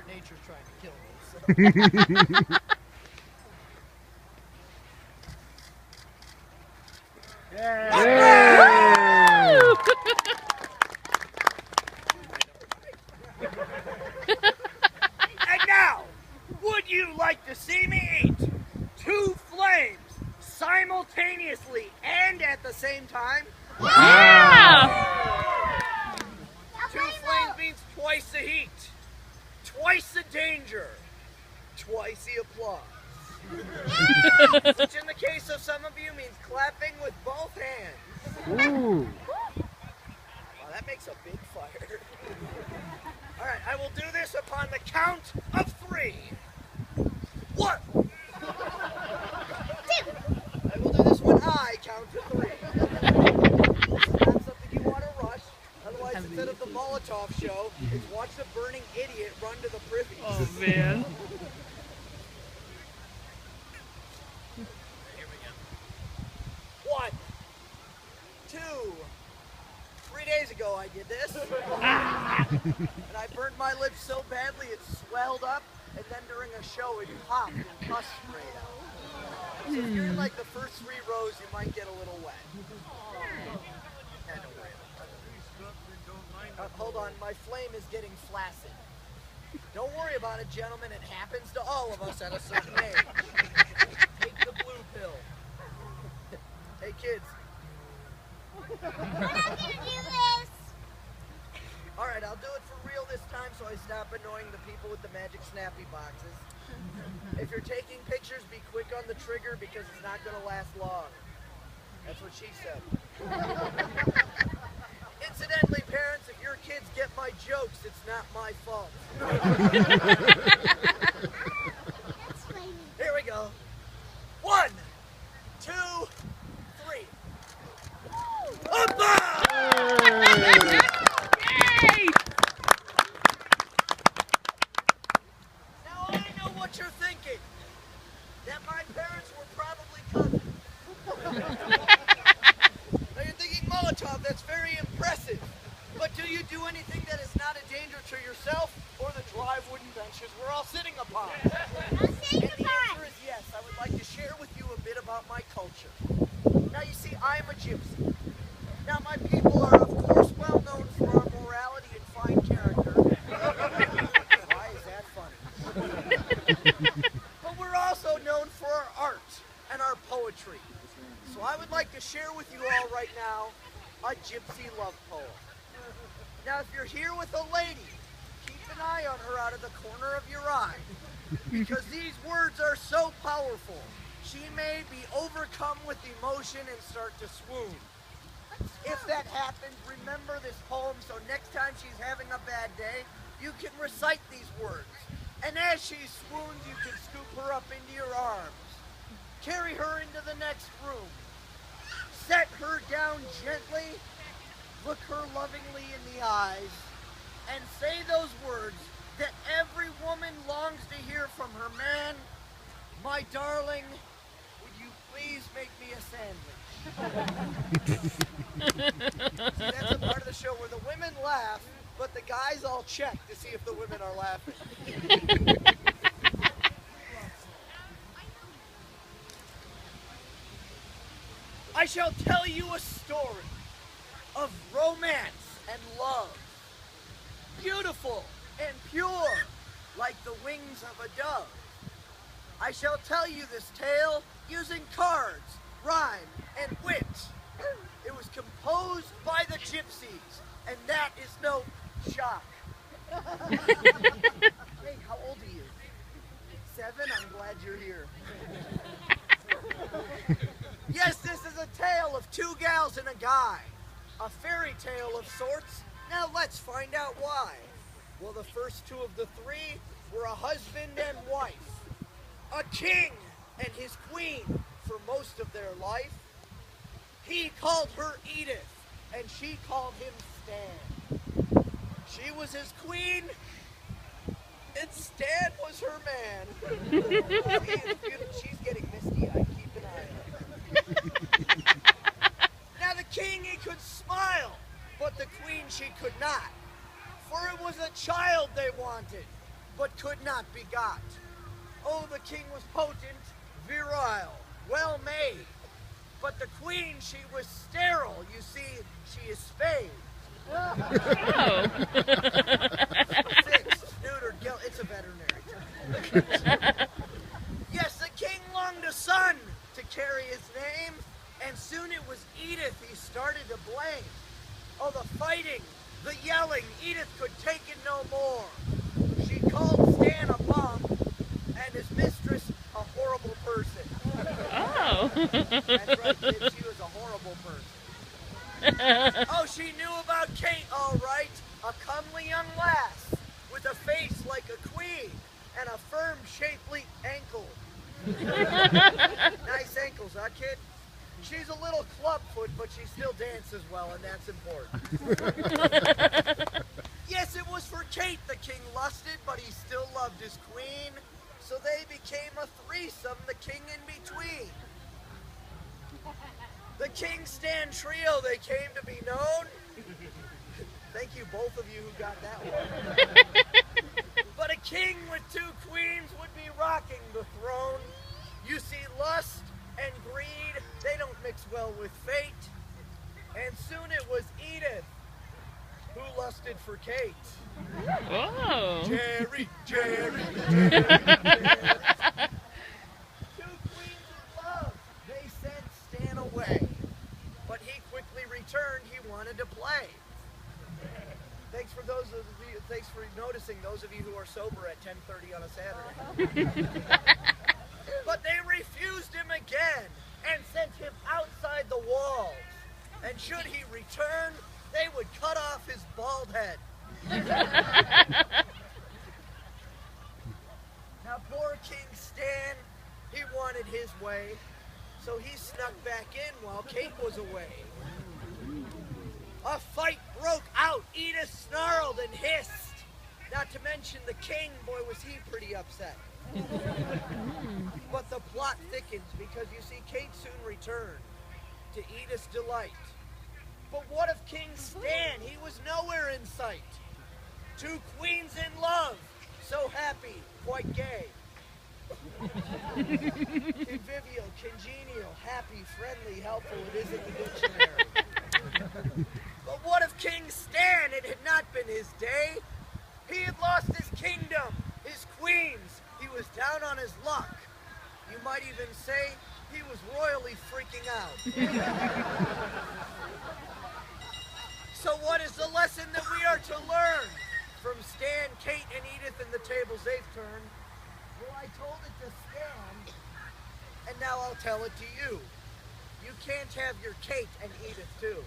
Nature's trying to kill me. So. And now, would you like to see me eat 2 flames simultaneously and at the same time? Yeah! 2 flames means twice the heat, twice the danger, twice the applause. Which in the case of some of you means clapping with both hands. Ooh. Wow, that makes a big fire. Alright, I will do this upon the count of 3. 1. 2. I will do this when I count to 3. This is not something you want to rush. Otherwise, instead of the Molotov show, it's watch the burning idiot run to the privy. Oh, man. Here we go. 1, 2. 3 days ago I did this. And I burned my lips so badly it swelled up, and then during a show it popped and pus sprayed out. So if you're in like the first 3 rows, you might get a little wet. Yeah, don't worry about it. Hold on, my flame is getting flaccid. Don't worry about it, gentlemen. It happens to all of us at a certain age. Take the blue pill. Hey, kids. We're not gonna do this! Alright, I'll do it for real this time so I stop annoying the people with the magic snappy boxes. If you're taking pictures, be quick on the trigger because it's not going to last long. That's what she said. Incidentally, parents, if your kids get my jokes, it's not my fault. That's funny. Here we go. 1, 2, 3. Up! Yay! Now I know what you're thinking. That my parents were probably cousins. Now you're thinking, Molotov, that's very impressive. But do you do anything that is not a danger to yourself or the dry wooden benches we're all sitting upon? I'll say And the goodbye. answer is yes. I would like to share with you a bit about my culture. Now you see, I am a gypsy. Now my people are of course well known for our morality and fine character. Why is that funny? But we're also known for our art and our poetry. So I would like to share with you all right now a gypsy love poem. Now if you're here with a lady, keep an eye on her out of the corner of your eye. Because these words are so powerful, she may be overcome with emotion and start to swoon. If that happens, remember this poem so next time she's having a bad day, you can recite these words. And as she swoons, you can scoop her up into your arms. Carry her into the next room. Set her down gently, look her lovingly in the eyes, and say those words that every woman longs to hear from her man. My darling, would you please make me a sandwich? See, that's a part of the show where the women laugh, but the guys all check to see if the women are laughing. I shall tell you a story of romance and love, beautiful and pure like the wings of a dove. I shall tell you this tale using cards, rhyme, and wit. It was composed by the gypsies, and that is no shock. Hey, how old are you? 7? I'm glad you're here. Yes, this is a tale of 2 gals and a guy. A fairy tale of sorts. Now let's find out why. Well, the first 2 of the 3 were a husband and wife. A king and his queen for most of their life. He called her Edith, and she called him Stan. She was his queen, and Stan was her man. He is beautiful. She's getting misty-eyed. Keep an eye on her. Now the king, he could smile, but the queen, she could not. For it was a child they wanted. but could not be got. Oh, the king was potent, virile, well made, but the queen, she was sterile. You see, she is spayed. Oh. Fixed, neutered, it's a veterinary term. Yes, the king longed a son to carry his name, and soon it was Edith he started to blame. Oh, the fighting, the yelling, Edith could take it no more. She called Stan a bum, and his mistress a horrible person. Oh. That's right, kid, she was a horrible person. Oh, she knew about Kate, all right, a comely young lass with a face like a queen and a firm, shapely ankle. Nice ankles, huh, kid? She's a little clubfoot, but she still dances well, and that's important. Yes, it was for Kate the king lusted, but he still loved his queen. So they became a threesome, the king in between. The King Stan Trio, they came to be known. Thank you, both of you who got that one. But a king with two queens would be rocking the throne. You see, lust and greed, they don't mix well with fate. And soon it was Edith who lusted for Kate. Oh. Jerry, Jerry, Jerry, Jerry. Two queens in love, they sent Stan away. But he quickly returned, he wanted to play. Thanks for noticing those of you who are sober at 10:30 on a Saturday. But they refused him again and sent him outside the walls. And should he return, they would cut off his bald head. Now poor King Stan, he wanted his way, so he snuck back in while Kate was away. A fight broke out, Edith snarled and hissed. Not to mention the king, boy was he pretty upset. But the plot thickens because you see Kate soon returned to Edith's delight. But what of King Stan? He was nowhere in sight. Two queens in love, so happy, quite gay. Convivial, congenial, happy, friendly, helpful, it is in the dictionary. But what of King Stan? It had not been his day. He had lost his kingdom, his queens. He was down on his luck. You might even say he was royally freaking out. So what is the lesson that we are to learn from Stan, Kate, and Edith and the tables they've turned? Well, I told it to Stan, and now I'll tell it to you. You can't have your Kate and Edith too.